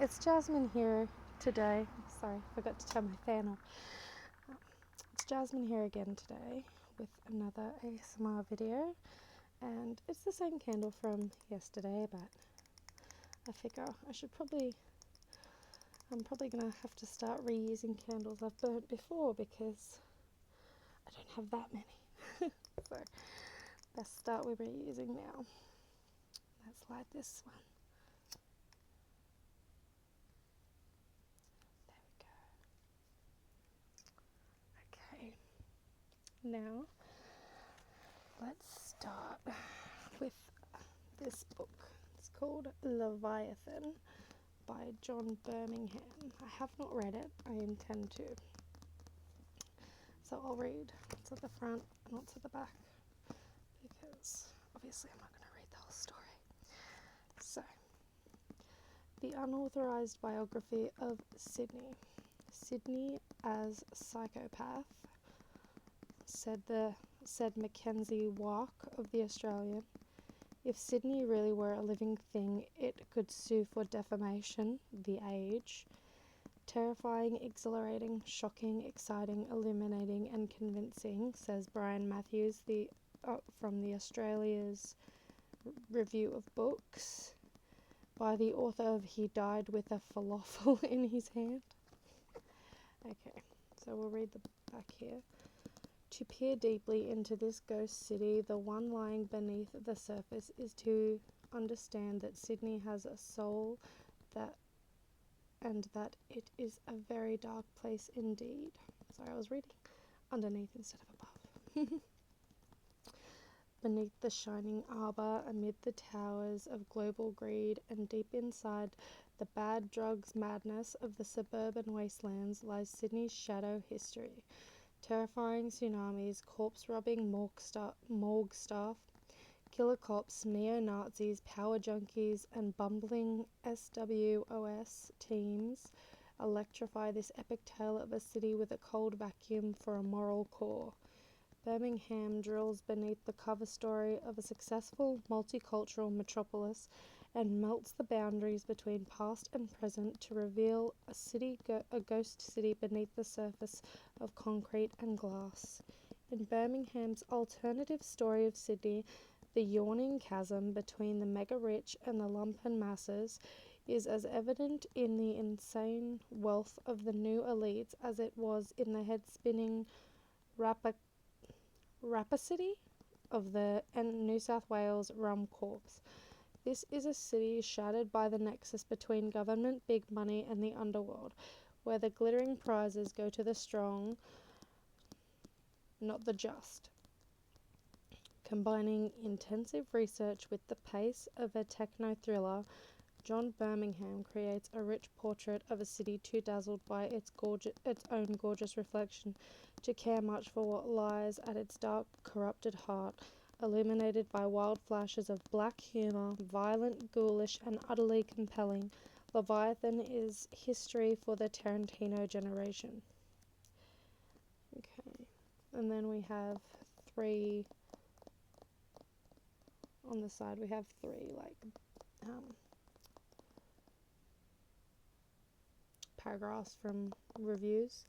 It's Jasmine here today. Sorry, forgot to turn my fan off. It's Jasmine here again today with another ASMR video, and it's the same candle from yesterday, but I figure I'm probably gonna have to start reusing candles I've burnt before because I don't have that many. So best start with reusing now. Let's light this one. Okay, now let's start with this book. It's called Leviathan by John Birmingham. I have not read it, I intend to. So I'll read what's at the front and what's at the back because obviously I'm not going to read the whole story. So, the unauthorized biography of Sydney. Sydney as psychopath, said Mackenzie Walk of The Australian. If Sydney really were a living thing, it could sue for defamation. The Age. Terrifying, exhilarating, shocking, exciting, illuminating, and convincing, says Brian Matthews from the Australia's Review of Books, by the author of He Died with a Falafel in His Hand. Okay, so we'll read the back here. To peer deeply into this ghost city, the one lying beneath the surface, is to understand that Sydney has a soul and that it is a very dark place indeed. Sorry, I was reading underneath instead of above. Beneath the shining arbour, amid the towers of global greed, and deep inside the bad drugs madness of the suburban wastelands lies Sydney's shadow history. Terrifying tsunamis, corpse-robbing morgue staff, killer cops, neo-Nazis, power junkies, and bumbling SWOS teams electrify this epic tale of a city with a cold vacuum for a moral core. Birmingham drills beneath the cover story of a successful multicultural metropolis and melts the boundaries between past and present to reveal a ghost city beneath the surface of concrete and glass. In Birmingham's alternative story of Sydney, the yawning chasm between the mega-rich and the lumpen masses is as evident in the insane wealth of the new elites as it was in the head-spinning rapacity of the New South Wales rum corps. This is a city shattered by the nexus between government, big money, and the underworld, where the glittering prizes go to the strong, not the just. Combining intensive research with the pace of a techno-thriller, John Birmingham creates a rich portrait of a city too dazzled by its own gorgeous reflection to care much for what lies at its dark, corrupted heart, illuminated by wild flashes of black humour, violent, ghoulish, and utterly compelling. Leviathan is history for the Tarantino generation. Okay, and then we have three, on the side we have three paragraphs from reviews.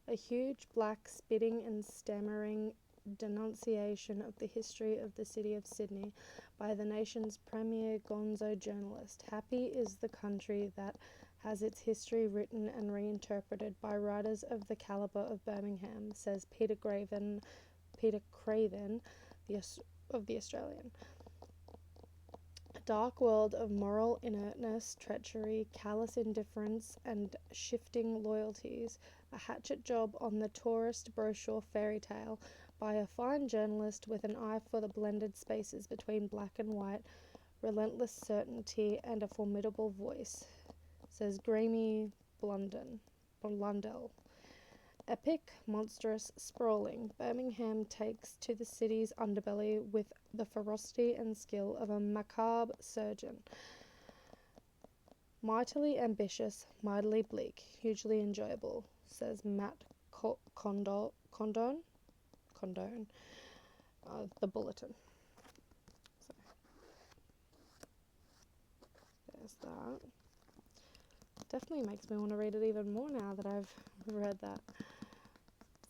A huge black spitting and stammering denunciation of the history of the city of Sydney by the nation's premier gonzo journalist. Happy is the country that has its history written and reinterpreted by writers of the calibre of Birmingham, says Peter Craven of The Australian. A dark world of moral inertness, treachery, callous indifference, and shifting loyalties. A hatchet job on the tourist brochure fairy tale by a fine journalist with an eye for the blended spaces between black and white, relentless certainty, and a formidable voice, says Graeme Blundell. Epic, monstrous, sprawling, Birmingham takes to the city's underbelly with the ferocity and skill of a macabre surgeon. Mightily ambitious, mightily bleak, hugely enjoyable, says Matt Condone, The Bulletin. So, there's that. definitely makes me want to read it even more now that I've read that.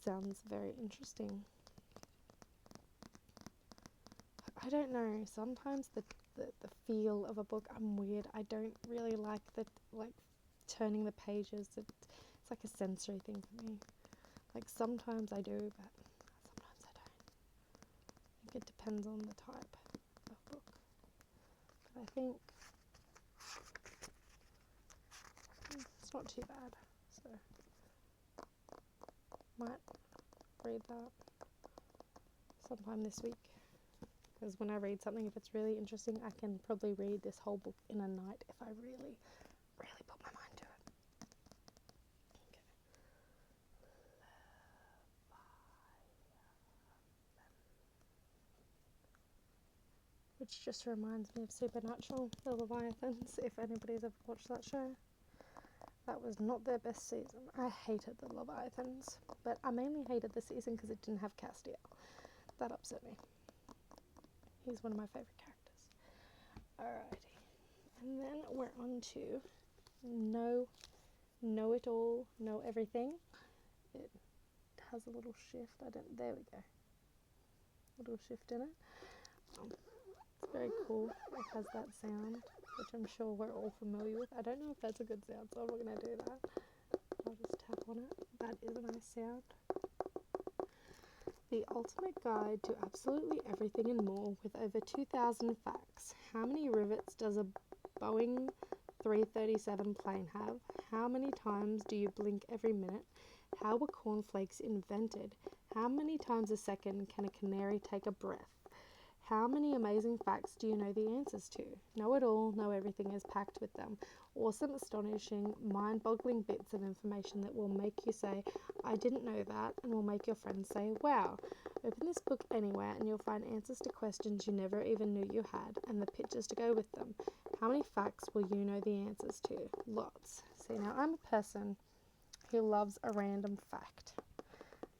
Sounds very interesting. I don't know, sometimes the feel of a book, I'm weird. I don't really like turning the pages. It's like a sensory thing for me. Like sometimes I do, but sometimes I don't. I think it depends on the type of book. But I think it's not too bad. So might read that sometime this week. Because when I read something, if it's really interesting, I can probably read this whole book in a night if I really, really put my mind to it. Okay. Which just reminds me of Supernatural, the Leviathans, if anybody's ever watched that show. That was not their best season. I hated the Leviathans, but I mainly hated the season because it didn't have Castiel. That upset me. He's one of my favourite characters. Alrighty. And then we're on to Know It All, Know Everything. It has a little shift. There we go. Little shift in it. It's very cool. It has that sound, which I'm sure we're all familiar with. I don't know if that's a good sound, so I'm not going to do that. I'll just tap on it. That is a nice sound. The ultimate guide to absolutely everything and more, with over 2,000 facts. How many rivets does a Boeing 337 plane have? How many times do you blink every minute? How were cornflakes invented? How many times a second can a canary take a breath? How many amazing facts do you know the answers to? Know It All, Know Everything is packed with them. Awesome, astonishing, mind-boggling bits of information that will make you say, I didn't know that, and will make your friends say, wow. Open this book anywhere and you'll find answers to questions you never even knew you had, and the pictures to go with them. How many facts will you know the answers to? Lots. See, now I'm a person who loves a random fact.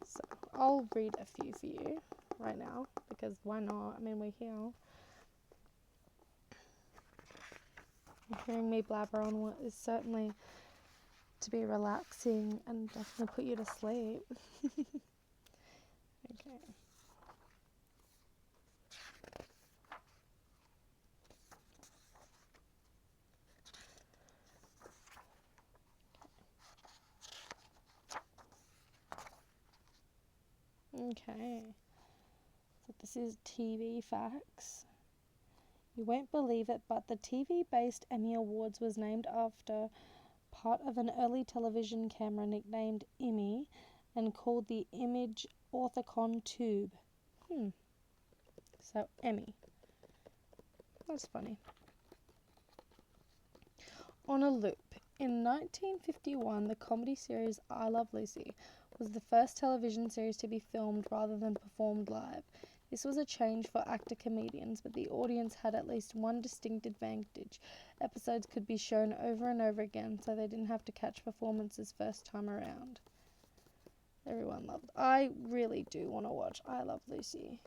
So I'll read a few for you right now, because why not? I mean, we're here. Hearing me blabber on is certainly to be relaxing and definitely put you to sleep. Okay. Okay. So this is TV facts. You won't believe it, but the TV-based Emmy Awards was named after part of an early television camera nicknamed Emmy and called the Image Orthicon Tube. So Emmy. That's funny. On a Loop. In 1951, the comedy series I Love Lucy was the first television series to be filmed rather than performed live. This was a change for actor comedians, but the audience had at least one distinct advantage. Episodes could be shown over and over again, so they didn't have to catch performances first time around. Everyone loved. I really do want to watch I Love Lucy,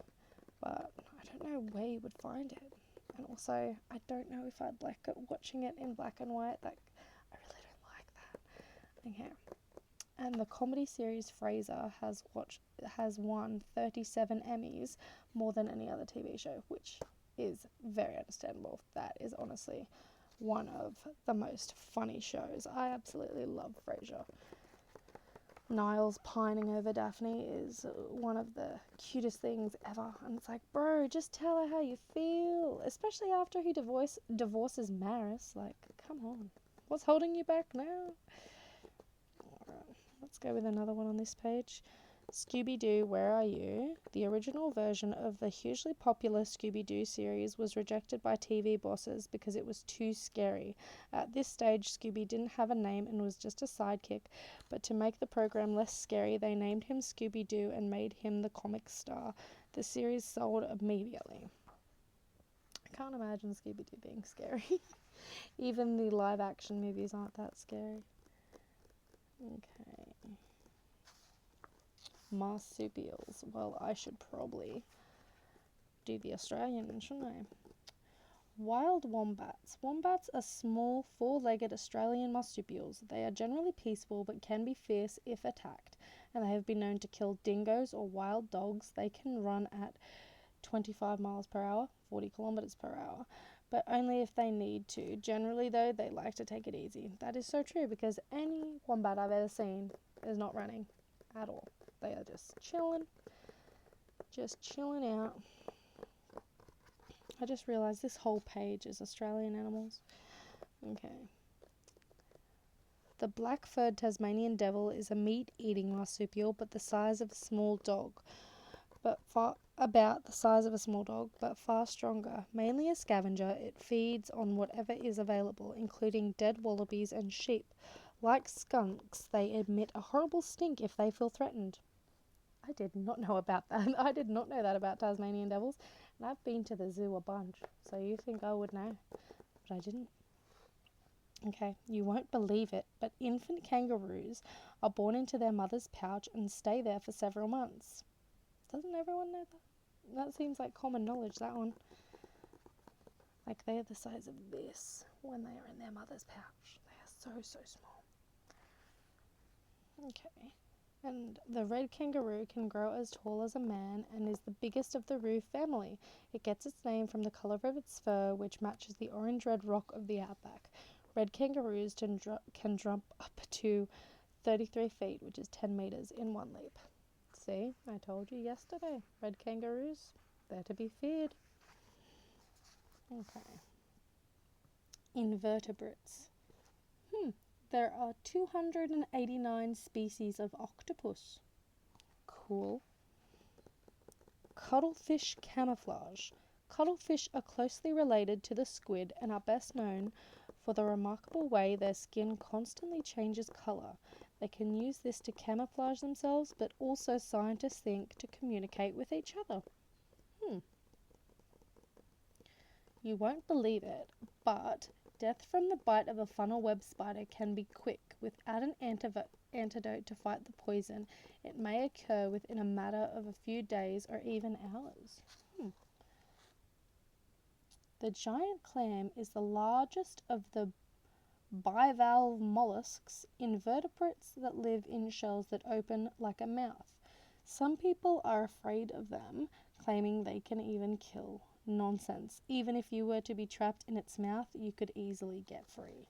but I don't know where you would find it. And also, I don't know if I'd like it watching it in black and white. I really don't like that. Okay. And the comedy series Frasier has won 37 Emmys, more than any other TV show, which is very understandable. That is honestly one of the most funny shows. I absolutely love Frasier. Niles pining over Daphne is one of the cutest things ever. And it's like, bro, just tell her how you feel. Especially after he divorces Maris. Like, come on. What's holding you back now? Alright, let's go with another one on this page. Scooby-Doo, Where Are You? The original version of the hugely popular Scooby-Doo series was rejected by TV bosses because it was too scary. At this stage, Scooby didn't have a name and was just a sidekick, but to make the program less scary, they named him Scooby-Doo and made him the comic star. The series sold immediately. I can't imagine Scooby-Doo being scary. Even the live-action movies aren't that scary. Okay. Marsupials. Well, I should probably do the Australian, shouldn't I? Wild wombats. Wombats are small, four-legged Australian marsupials. They are generally peaceful but can be fierce if attacked, and they have been known to kill dingoes or wild dogs. They can run at 25 miles per hour, 40 kilometers per hour, but only if they need to. Generally, though, they like to take it easy. That is so true because any wombat I've ever seen is not running at all. They are just chilling out. I just realised this whole page is Australian animals. Okay. The black-furred Tasmanian devil is a meat-eating marsupial, but the size of a small dog. About the size of a small dog, but far stronger. Mainly a scavenger, it feeds on whatever is available, including dead wallabies and sheep. Like skunks, they emit a horrible stink if they feel threatened. I did not know about that. I did not know that about Tasmanian devils. And I've been to the zoo a bunch, so you think I would know, but I didn't. Okay, you won't believe it, but infant kangaroos are born into their mother's pouch and stay there for several months. Doesn't everyone know that? That seems like common knowledge, that one. Like they are the size of this when they are in their mother's pouch. They are so small. Okay. And the red kangaroo can grow as tall as a man and is the biggest of the roo family. It gets its name from the colour of its fur, which matches the orange-red rock of the outback. Red kangaroos can jump up to 33 feet, which is 10 metres, in one leap. See, I told you yesterday. Red kangaroos, they're to be feared. Okay. Invertebrates. There are 289 species of octopus. Cool. Cuttlefish camouflage. Cuttlefish are closely related to the squid and are best known for the remarkable way their skin constantly changes colour. They can use this to camouflage themselves, but also scientists think to communicate with each other. You won't believe it, but death from the bite of a funnel web spider can be quick. Without an antidote to fight the poison, it may occur within a matter of a few days or even hours. The giant clam is the largest of the bivalve mollusks, invertebrates that live in shells that open like a mouth. Some people are afraid of them, claiming they can even kill. Nonsense. Even if you were to be trapped in its mouth, you could easily get free.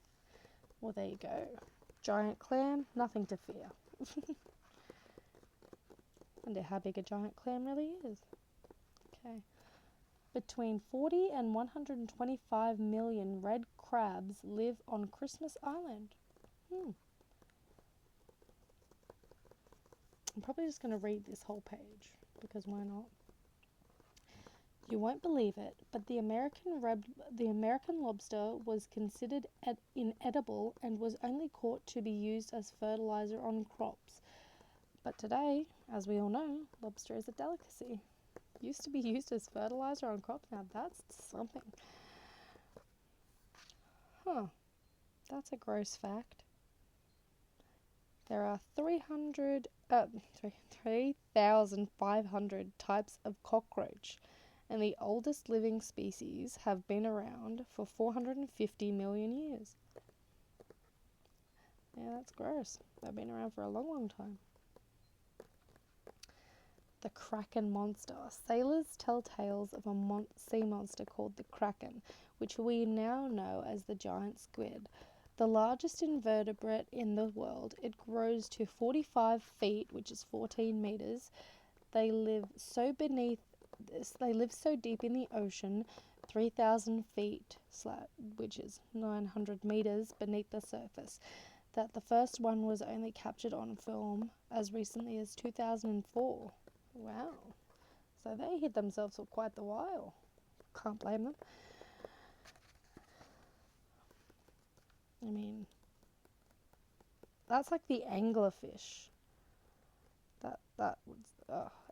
Well, there you go. Giant clam, nothing to fear. Wonder how big a giant clam really is. Okay. Between 40 and 125 million red crabs live on Christmas Island. I'm probably just going to read this whole page, because why not? You won't believe it, but the American lobster was considered inedible and was only caught to be used as fertilizer on crops. But today, as we all know, lobster is a delicacy. Used to be used as fertilizer on crops. Now that's something. That's a gross fact. There are 3,500 types of cockroach, and the oldest living species have been around for 450 million years. Yeah, that's gross. They've been around for a long time. The Kraken monster. Sailors tell tales of a sea monster called the Kraken, which we now know as the giant squid. The largest invertebrate in the world, it grows to 45 feet, which is 14 meters. They live so deep in the ocean, 3,000 feet, which is 900 meters beneath the surface, that the first one was only captured on film as recently as 2004. Wow. So they hid themselves for quite a while. Can't blame them. I mean, that's like the anglerfish.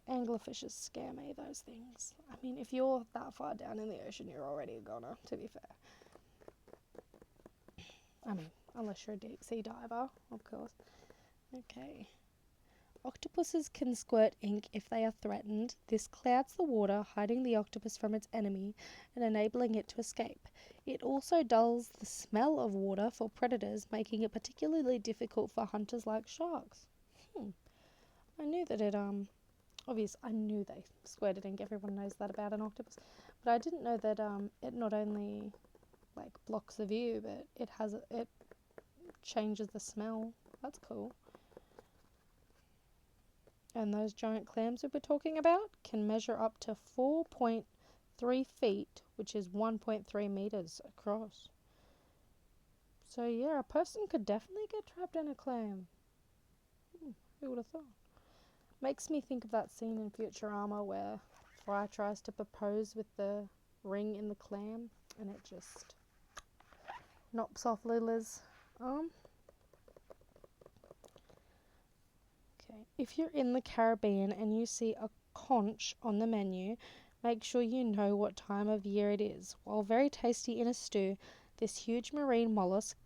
Anglerfishes scare me, those things. I mean, if you're that far down in the ocean, you're already a goner, to be fair. I mean, unless you're a deep sea diver, of course. Okay. Octopuses can squirt ink if they are threatened. This clouds the water, hiding the octopus from its enemy and enabling it to escape. It also dulls the smell of water for predators, making it particularly difficult for hunters like sharks. I knew that it obvious I knew they squirted ink. Everyone knows that about an octopus, but I didn't know that it not only like blocks the view, but it changes the smell. That's cool. And those giant clams we were talking about can measure up to 4.3 feet, which is 1.3 meters across. So yeah, a person could definitely get trapped in a clam. Who would have thought? Makes me think of that scene in Futurama where Fry tries to propose with the ring in the clam and it just knocks off Lila's arm. Okay, if you're in the Caribbean and you see a conch on the menu, make sure you know what time of year it is. While very tasty in a stew, this huge marine mollusk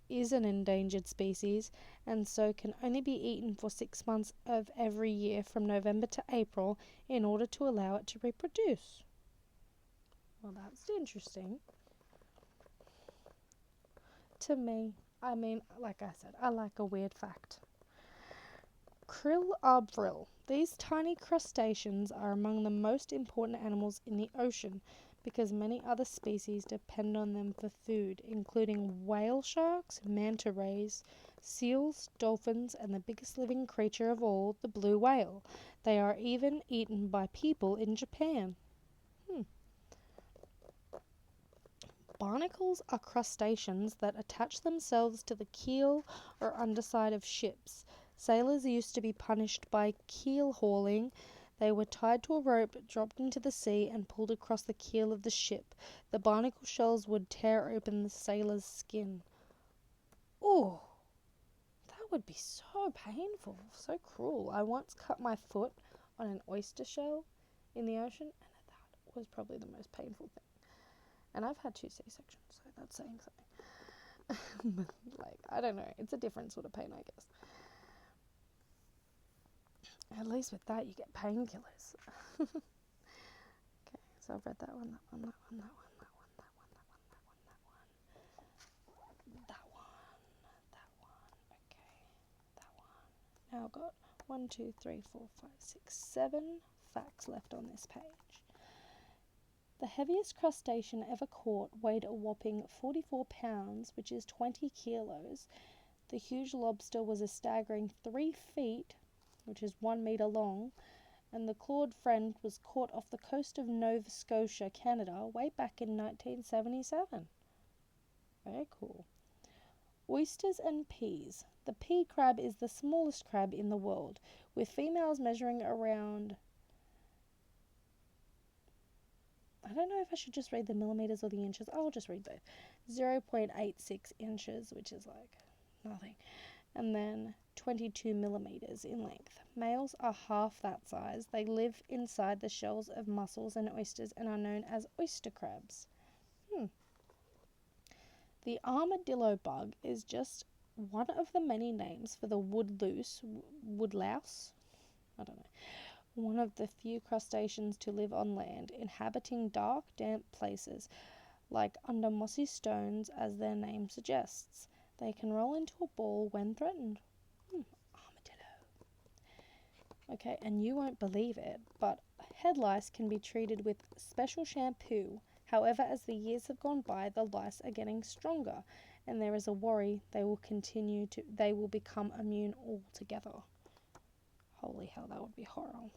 is an endangered species and so can only be eaten for 6 months of every year from November to April in order to allow it to reproduce. Well, that's interesting. To me, I mean, like I said, I like a weird fact. Krill are vril. These tiny crustaceans are among the most important animals in the ocean because many other species depend on them for food, including whale sharks, manta rays, seals, dolphins, and the biggest living creature of all, the blue whale. They are even eaten by people in Japan. Barnacles are crustaceans that attach themselves to the keel or underside of ships. Sailors used to be punished by keel hauling. They were tied to a rope, dropped into the sea, and pulled across the keel of the ship. The barnacle shells would tear open the sailor's skin. Oh, that would be so painful, so cruel. I once cut my foot on an oyster shell in the ocean, and that was probably the most painful thing. And I've had 2 C-sections, so that's saying something. Like, I don't know. It's a different sort of pain, I guess. At least with that, you get painkillers. Okay, so I've read that one, that one, that one, that one, that one, that one, that one, that one, that one. Okay, that one. Now I've got 1, 2, 3, 4, 5, 6, 7 facts left on this page. The heaviest crustacean ever caught weighed a whopping 44 pounds, which is 20 kilos. The huge lobster was a staggering 3 feet, which is 1 meter long, and the clawed friend was caught off the coast of Nova Scotia, Canada, way back in 1977. Very cool. Oysters and peas. The pea crab is the smallest crab in the world, with females measuring around... I don't know if I should just read the millimeters or the inches. I'll just read both. 0.86 inches, which is like nothing. And then 22 millimeters in length. Males are half that size. They live inside the shells of mussels and oysters and are known as oyster crabs. The armadillo bug is just one of the many names for the woodlouse, I don't know, one of the few crustaceans to live on land, inhabiting dark, damp places, like under mossy stones, as their name suggests. They can roll into a ball when threatened. Armadillo. Okay, and you won't believe it, but head lice can be treated with special shampoo. However, as the years have gone by, the lice are getting stronger, and there is a worry they will become immune altogether. Holy hell, that would be horrible.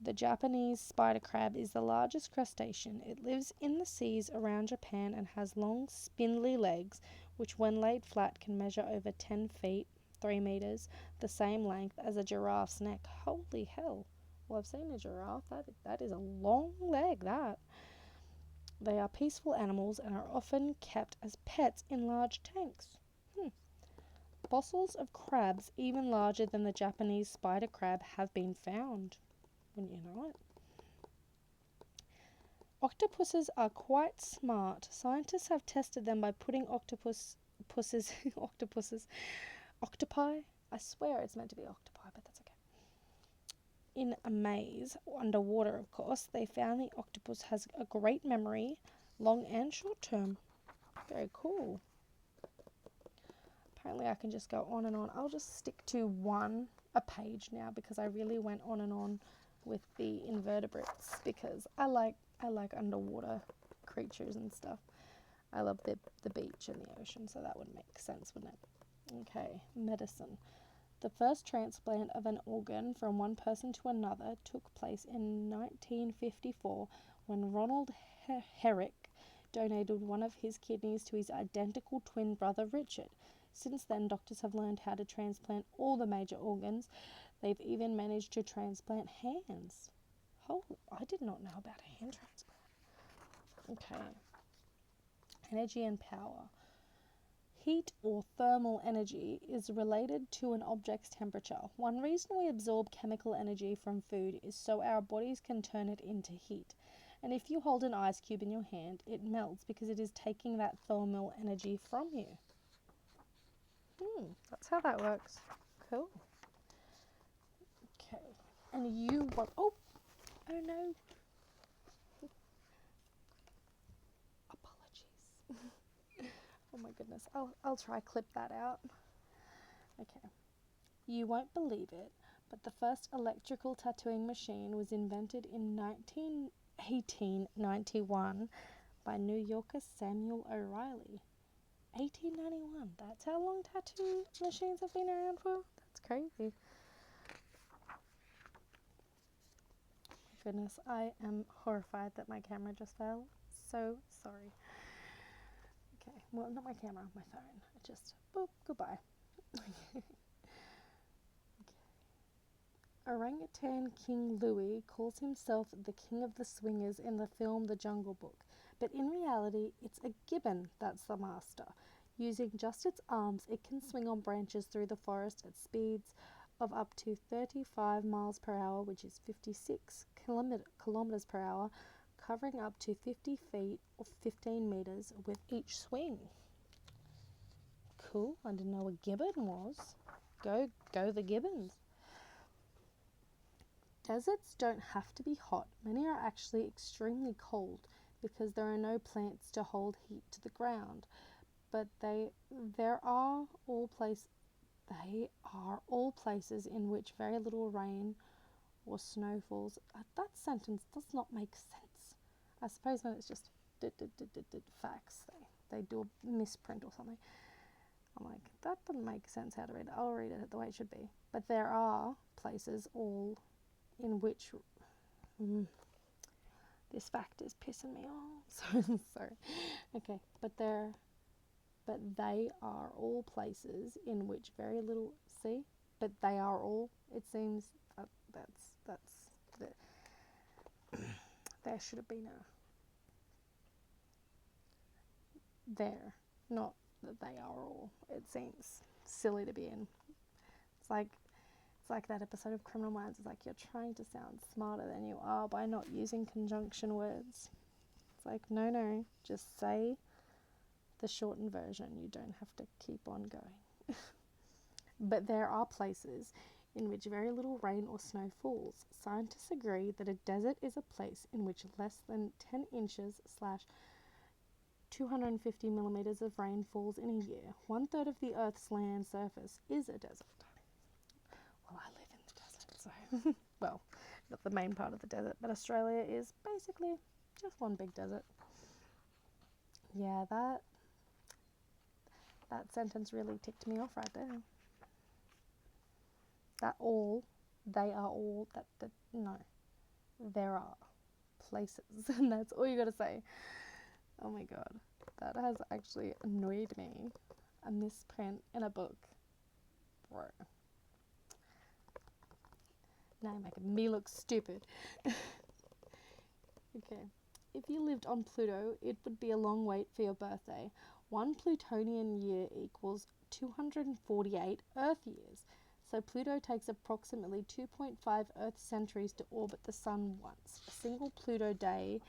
The Japanese spider crab is the largest crustacean. It lives in the seas around Japan and has long, spindly legs, which when laid flat can measure over 10 feet, 3 meters, the same length as a giraffe's neck. Holy hell. Well, I've seen a giraffe. That is a long leg, that. They are peaceful animals and are often kept as pets in large tanks. Fossils of crabs even larger than the Japanese spider crab have been found. Wouldn't you know it? Octopuses are quite smart. Scientists have tested them by putting octopi I swear it's meant to be octopi, but that's okay. In a maze, underwater of course, they found the octopus has a great memory, long and short term. Very cool. Apparently I can just go on and on. I'll just stick to a page now because I really went on and on with the invertebrates because I like underwater creatures and stuff. I love the beach and the ocean, so that would make sense, wouldn't it? Okay, medicine. The first transplant of an organ from one person to another took place in 1954 when Ronald Herrick donated one of his kidneys to his identical twin brother Richard. Since then, doctors have learned how to transplant all the major organs. They've even managed to transplant hands. Oh, I did not know about a hand transplant. Okay. Energy and power. Heat or thermal energy is related to an object's temperature. One reason we absorb chemical energy from food is so our bodies can turn it into heat. And if you hold an ice cube in your hand, it melts because it is taking that thermal energy from you. That's how that works. Cool. Okay. And you want... Oh no. Apologies. Oh my goodness. I'll try clip that out. Okay. You won't believe it, but the first electrical tattooing machine was invented in 1891 by New Yorker Samuel O'Reilly. 1891. That's how long tattoo machines have been around for? That's crazy. Goodness, I am horrified that my camera just fell. So sorry. Okay, well, not my camera, my phone. It just, boop, goodbye. Okay. Orangutan King Louie calls himself the king of the swingers in the film The Jungle Book, but in reality, it's a gibbon that's the master. Using just its arms, it can swing on branches through the forest at speeds of up to 35 miles per hour, which is 56 kilometers per hour, covering up to 50 feet or 15 meters with each swing. Cool, I didn't know what gibbon was. Go the gibbons. Deserts don't have to be hot. Many are actually extremely cold because there are no plants to hold heat to the ground. But they are all places in which very little rain or snow falls. That sentence does not make sense. I suppose when it's just facts, they do a misprint or something. I'm like, that doesn't make sense how to read it. I'll read it the way it should be. But there are places all in which this fact is pissing me off. Sorry. Okay, but they are all places in which very little but they are all. It seems that's there should have been a there, not that they are all. It seems silly to be in. It's like that episode of Criminal Minds. It's like you're trying to sound smarter than you are by not using conjunction words. It's like, no, just say the shortened version. You don't have to keep on going. But there are places in which very little rain or snow falls. Scientists agree that a desert is a place in which less than 10 inches / 250 millimeters of rain falls in a year. 1/3 of the Earth's land surface is a desert. Well, I live in the desert, so... well, not the main part of the desert, but Australia is basically just one big desert. Yeah, that sentence really ticked me off right there. They are all, no. There are places, and that's all you gotta say. Oh my god, that has actually annoyed me. A misprint in a book. Bro. Now you're making me look stupid. Okay. If you lived on Pluto, it would be a long wait for your birthday. 1 Plutonian year equals 248 Earth years. So Pluto takes approximately 2.5 Earth centuries to orbit the Sun once. A single Pluto day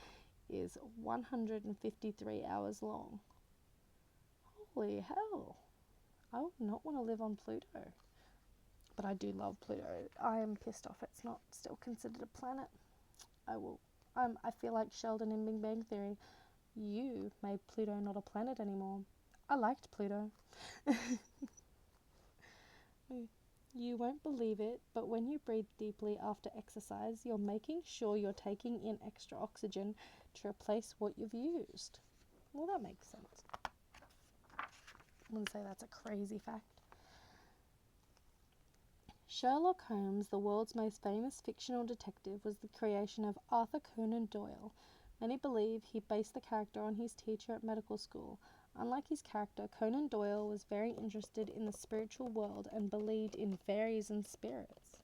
is 153 hours long. Holy hell. I would not want to live on Pluto. But I do love Pluto. I am pissed off it's not still considered a planet. I feel like Sheldon in Big Bang Theory. You made Pluto not a planet anymore. I liked Pluto. You won't believe it, but when you breathe deeply after exercise, you're making sure you're taking in extra oxygen to replace what you've used. Well, that makes sense. I wouldn't say that's a crazy fact. Sherlock Holmes, the world's most famous fictional detective, was the creation of Arthur Conan Doyle. Many believe he based the character on his teacher at medical school. Unlike his character, Conan Doyle was very interested in the spiritual world and believed in fairies and spirits.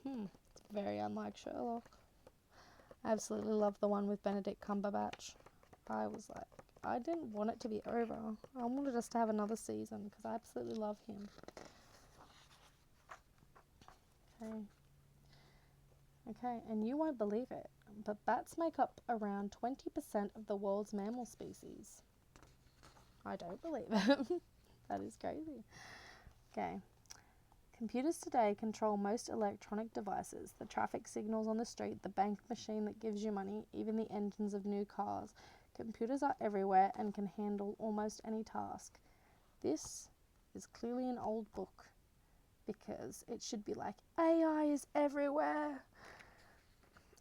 It's very unlike Sherlock. I absolutely love the one with Benedict Cumberbatch. I was like, I didn't want it to be over. I wanted us to have another season because I absolutely love him. Okay, and you won't believe it, but bats make up around 20% of the world's mammal species. I don't believe it. That is crazy. Okay. Computers today control most electronic devices, the traffic signals on the street, the bank machine that gives you money, even the engines of new cars. Computers are everywhere and can handle almost any task. This is clearly an old book because it should be like, AI is everywhere.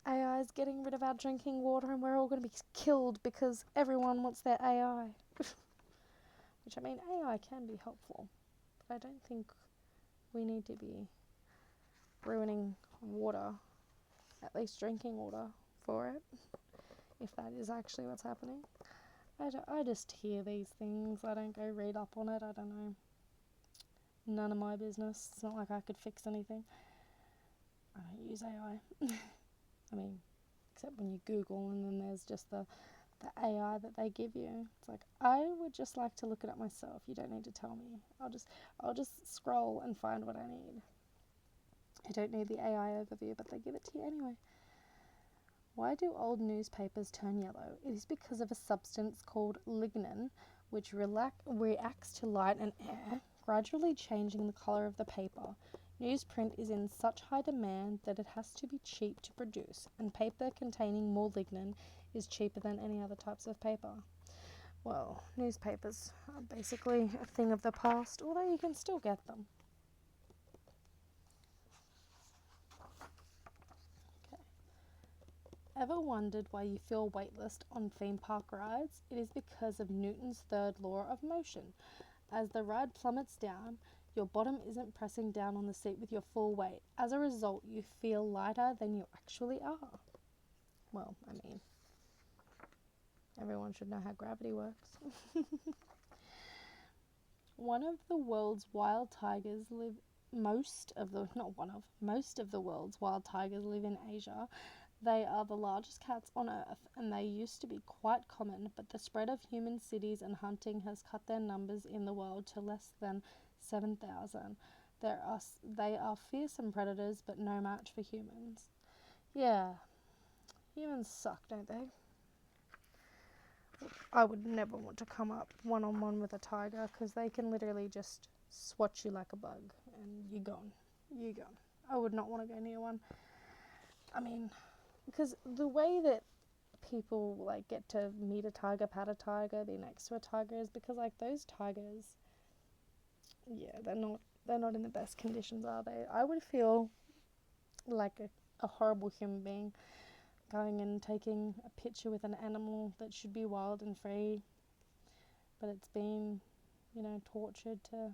AI is getting rid of our drinking water and we're all going to be killed because everyone wants their AI. Which, I mean, AI can be helpful, but I don't think we need to be ruining water, at least drinking water, for it, if that is actually what's happening. I just hear these things. I don't go read up on it. I don't know. None of my business. It's not like I could fix anything. I don't use AI. I mean, except when you Google and then there's just the AI that they give you. It's like, I would just like to look it up myself. You don't need to tell me. I'll just scroll and find what I need. I don't need the AI overview, but they give it to you anyway. Why do old newspapers turn yellow? It is because of a substance called lignin, which reacts to light and air, gradually changing the colour of the paper. Newsprint is in such high demand that it has to be cheap to produce, and paper containing more lignin is cheaper than any other types of paper. Well, newspapers are basically a thing of the past, although you can still get them. Okay. Ever wondered why you feel weightless on theme park rides? It is because of Newton's third law of motion. As the ride plummets down, your bottom isn't pressing down on the seat with your full weight. As a result, you feel lighter than you actually are. Well, I mean, everyone should know how gravity works. Most of the world's wild tigers live in Asia. They are the largest cats on earth, and they used to be quite common, but the spread of human cities and hunting has cut their numbers in the world to less than 7,000. They are fearsome predators, but no match for humans. Yeah, humans suck, don't they? I would never want to come up one-on-one with a tiger because they can literally just swat you like a bug and you're gone. You're gone. I would not want to go near one. I mean, because the way that people like get to meet a tiger, pat a tiger, be next to a tiger is because like those tigers, yeah, they're not in the best conditions, are they? I would feel like a horrible human being going and taking a picture with an animal that should be wild and free, but it's been, tortured to,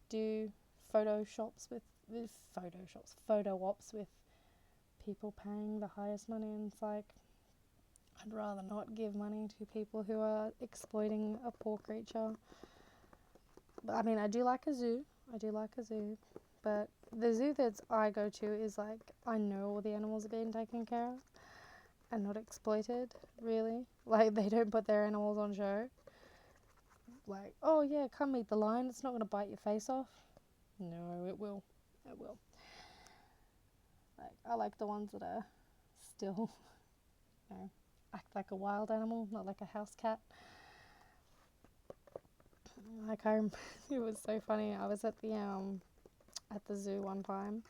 do photo ops with people paying the highest money, and it's like, I'd rather not give money to people who are exploiting a poor creature. But I mean, I do like a zoo, but the zoo that I go to is like, I know all the animals are being taken care of and not exploited, really. Like, they don't put their animals on show. Like, oh yeah, come meet the lion, it's not going to bite your face off. No, it will. It will. Like, I like the ones that are still, act like a wild animal, not like a house cat. Like it was so funny. I was at the zoo one time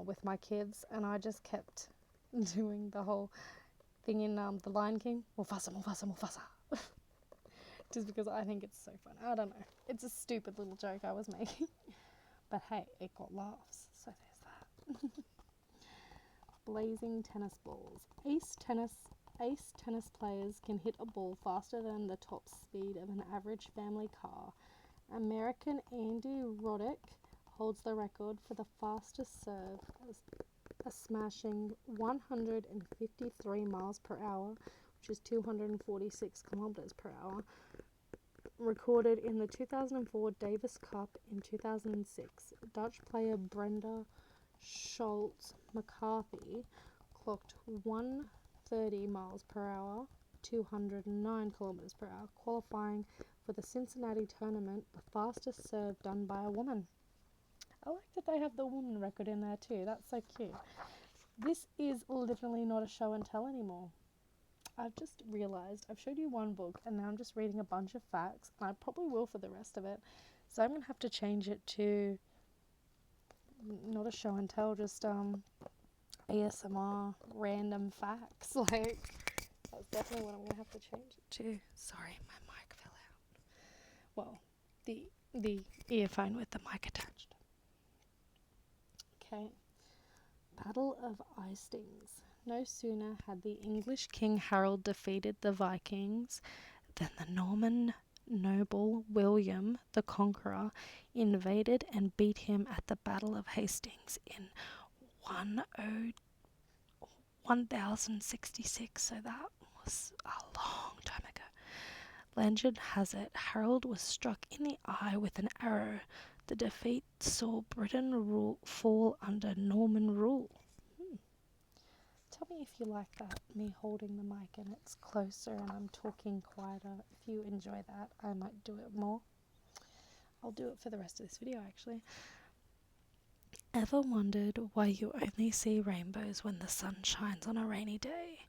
with my kids, and I just kept doing the whole thing in The Lion King, Mufasa, Mufasa, Mufasa, just because I think it's so fun. I don't know. It's a stupid little joke I was making, but hey, it got laughs, so there's that. Blazing tennis balls. Ace tennis players can hit a ball faster than the top speed of an average family car. American Andy Roddick holds the record for the fastest serve, a smashing 153 miles per hour, which is 246 kilometers per hour, recorded in the 2004 Davis Cup. In 2006, Dutch player Brenda Schultz McCarthy clocked 130 miles per hour, 209 kilometers per hour, qualifying for the Cincinnati tournament, the fastest serve done by a woman. I like that they have the woman record in there too. That's so cute. This is literally not a show and tell anymore. I've just realised I've showed you one book and now I'm just reading a bunch of facts, and I probably will for the rest of it. So I'm going to have to change it to not a show and tell, just ASMR random facts. Like, that's definitely what I'm going to have to change it to. Sorry, my mic fell out. Well, the earphone with the mic attached. Okay. Battle of Hastings. No sooner had the English King Harold defeated the Vikings than the Norman noble William the Conqueror invaded and beat him at the Battle of Hastings in 1066, so that was a long time ago. Legend has it Harold was struck in the eye with an arrow. The defeat saw Britain fall under Norman rule. Tell me if you like that, me holding the mic and it's closer and I'm talking quieter. If you enjoy that, I might do it more. I'll do it for the rest of this video, actually. Ever wondered why you only see rainbows when the sun shines on a rainy day?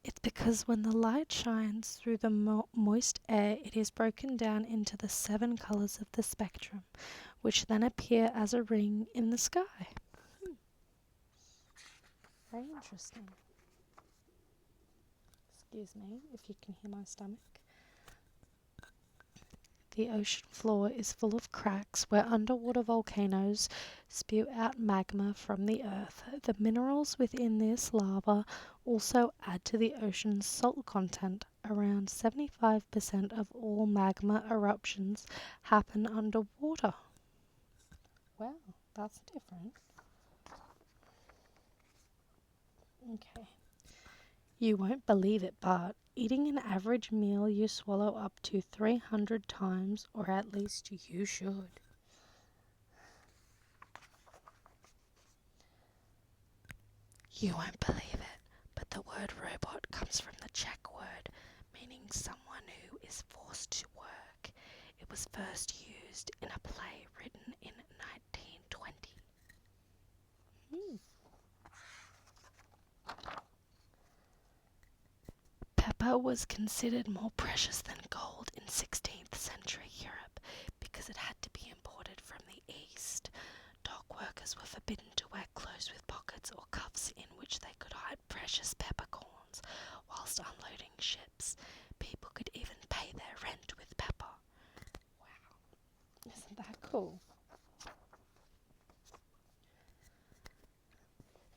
It's because when the light shines through the moist air, it is broken down into the 7 colours of the spectrum, which then appear as a ring in the sky. Very interesting. Excuse me if you can hear my stomach. The ocean floor is full of cracks where underwater volcanoes spew out magma from the earth. The minerals within this lava also add to the ocean's salt content. Around 75% of all magma eruptions happen underwater. Wow, that's different. Okay. You won't believe it, but eating an average meal you swallow up to 300 times, or at least you should. You won't believe it, but the word robot comes from the Czech word meaning someone who is forced to work. It was first used in a play written in 1920. Pepper was considered more precious than gold in 16th century Europe because it had to be imported from the East. Dock workers were forbidden to wear clothes with pockets or cuffs in which they could hide precious peppercorns whilst unloading ships. People could even pay their rent with pepper. Wow, isn't that cool?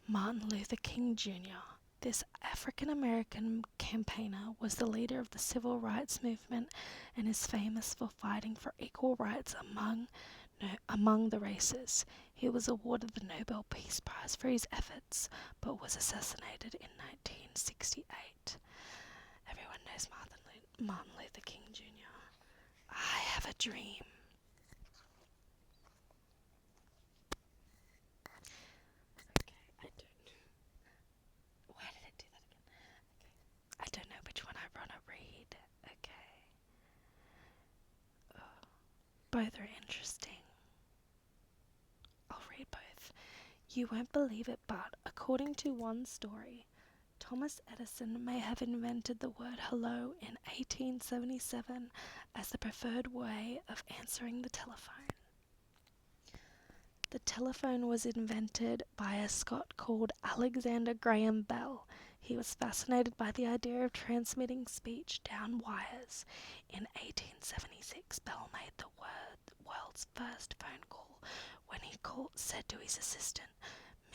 Martin Luther King Jr. This African-American campaigner was the leader of the civil rights movement and is famous for fighting for equal rights among the races. He was awarded the Nobel Peace Prize for his efforts, but was assassinated in 1968. Everyone knows Martin Luther King Jr. I have a dream. I don't know which one I want to read. Okay. Both are interesting. I'll read both. You won't believe it, but according to one story Thomas Edison may have invented the word hello in 1877 as the preferred way of answering the telephone. The telephone was invented by a Scot called Alexander Graham Bell. He was fascinated by the idea of transmitting speech down wires. In 1876, Bell made the world's first phone call when he said to his assistant,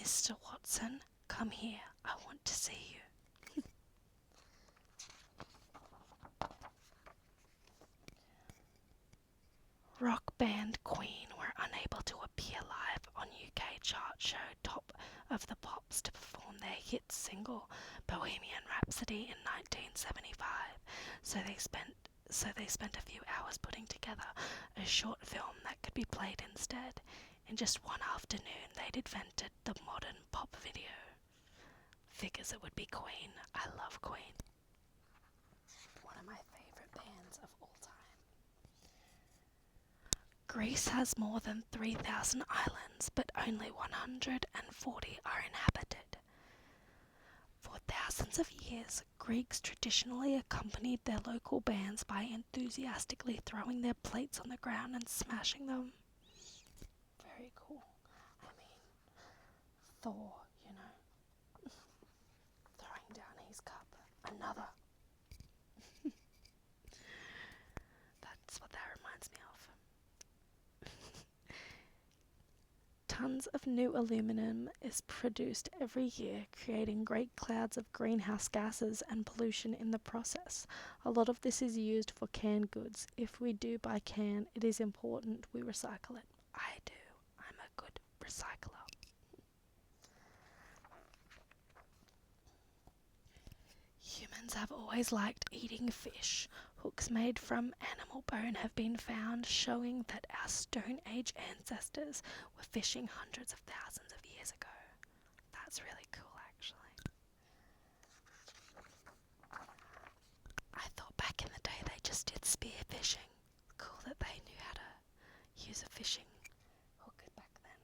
"Mr. Watson, come here, I want to see you." Rock band Queen were unable to appear live on UK chart show Top of the Pops to perform their hit single Bohemian Rhapsody in 1975, so they spent a few hours putting together a short film that could be played instead. In just one afternoon, they'd invented the modern pop video. Figures it would be Queen. I love Queen. One of my favourite bands of all time. Greece has more than 3,000 islands, but only 140 are inhabited. For thousands of years, Greeks traditionally accompanied their local bands by enthusiastically throwing their plates on the ground and smashing them. Very cool. I mean, Thor, throwing down his cup. Another. That's what that reminds me of. Tons of new aluminum is produced every year, creating great clouds of greenhouse gases and pollution in the process. A lot of this is used for canned goods. If we do buy can, it is important we recycle it. I do. I'm a good recycler. Humans have always liked eating fish. Hooks made from animal bone have been found, showing that our Stone Age ancestors were fishing hundreds of thousands of years ago. That's really cool, actually. I thought back in the day they just did spear fishing. Cool that they knew how to use a fishing hook back then.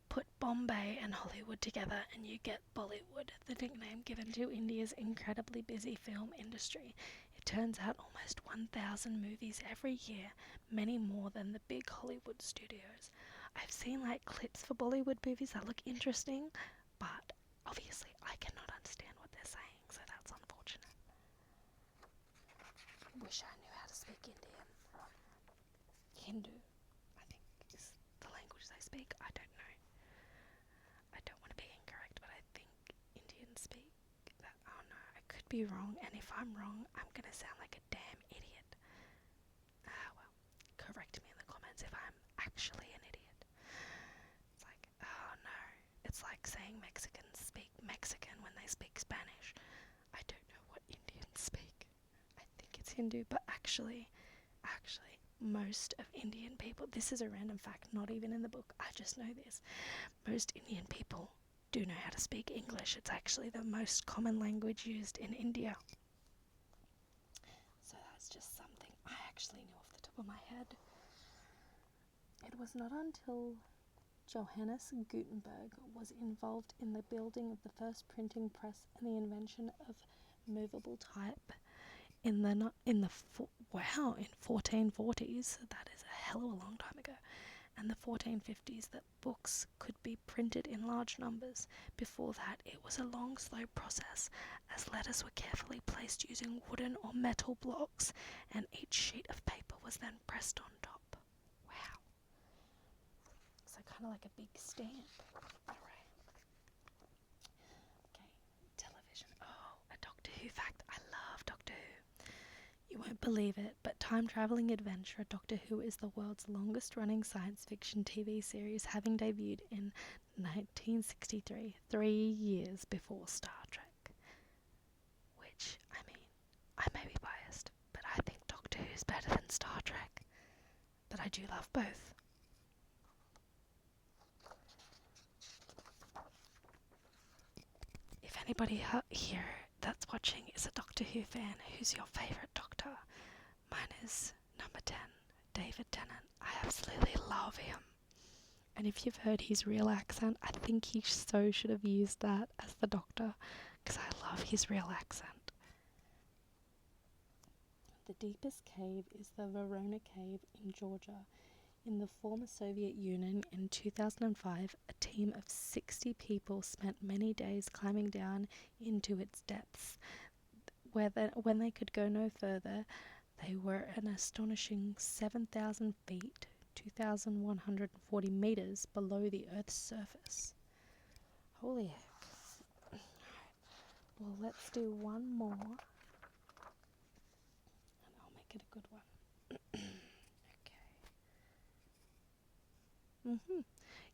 Put Bombay and Hollywood together and you get Bollywood, the nickname given to India's incredibly busy film industry. It turns out almost 1,000 movies every year, many more than the big Hollywood studios. I've seen clips for Bollywood movies that look interesting, but obviously I cannot understand what they're saying, so that's unfortunate. Wish I knew how to speak Indian. Hindu, I think, is the language they speak. I don't know. I don't want to be incorrect, but I think Indians speak that. Oh no, I could be wrong, and if I'm wrong, I'm going to sound like a damn idiot. Well, correct me in the comments if I'm actually an idiot. It's like, oh no, it's like saying Mexicans speak Mexican when they speak Spanish. I don't know what Indians speak. I think it's Hindu, but actually, most of Indian people, this is a random fact, not even in the book, I just know this, most Indian people do know how to speak English. It's actually the most common language used in India. So that's just something I actually knew off the top of my head. It was not until Johannes Gutenberg was involved in the building of the first printing press and the invention of movable type in 1440s, that is a hell of a long time ago, and the 1450s, that books could be printed in large numbers. Before that, it was a long, slow process, as letters were carefully placed using wooden or metal blocks, and each sheet of paper was then pressed on top. Wow. So kind of like a big stamp. Alright. Okay, television. Oh, a Doctor Who fact. I love Doctor Who. You won't believe it, but time-travelling adventure Doctor Who is the world's longest-running science fiction TV series, having debuted in 1963, 3 years before Star Trek. Which, I mean, I may be biased, but I think Doctor Who's better than Star Trek. But I do love both. If anybody here that's watching is a Doctor Who fan, who's your favourite Doctor? Mine is number 10, David Tennant. I absolutely love him. And if you've heard his real accent, I think he so should have used that as the Doctor, because I love his real accent. The deepest cave is the Verona Cave in Georgia. In the former Soviet Union in 2005, a team of 60 people spent many days climbing down into its depths. When they could go no further, they were an astonishing 7,000 feet, 2,140 meters below the Earth's surface. Holy heck. Well, let's do one more, and I'll make it a good one. Okay.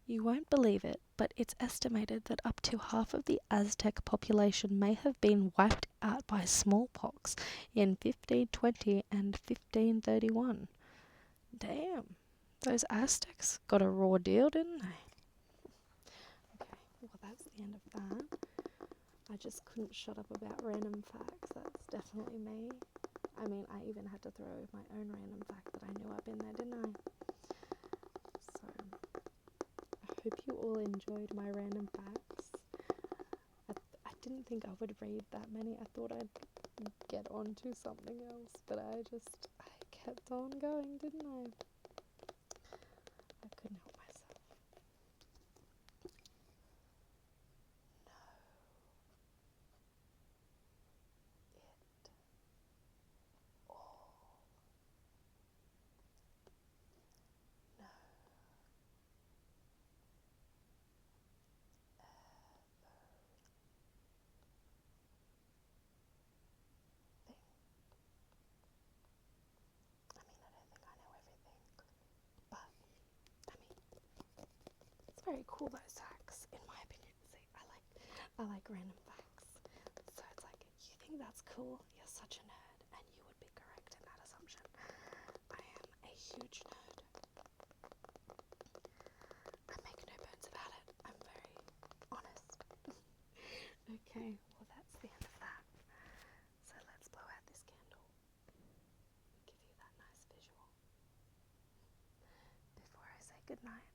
You won't believe it, but it's estimated that up to half of the Aztec population may have been wiped out by smallpox in 1520 and 1531. Damn, those Aztecs got a raw deal, didn't they? Okay, well that's the end of that. I just couldn't shut up about random facts. That's definitely me. I mean, I even had to throw my own random fact that I knew up in there, didn't I? So, I hope you all enjoyed my random facts. I didn't think I would read that many. I thought I'd get on to something else, but I kept on going, didn't I? I couldn't help myself. Very cool, those facts, in my opinion. See, I like random facts. So it's like, you think that's cool? You're such a nerd, and you would be correct in that assumption. I am a huge nerd. I make no bones about it. I'm very honest. Okay, well that's the end of that. So let's blow out this candle and give you that nice visual before I say goodnight.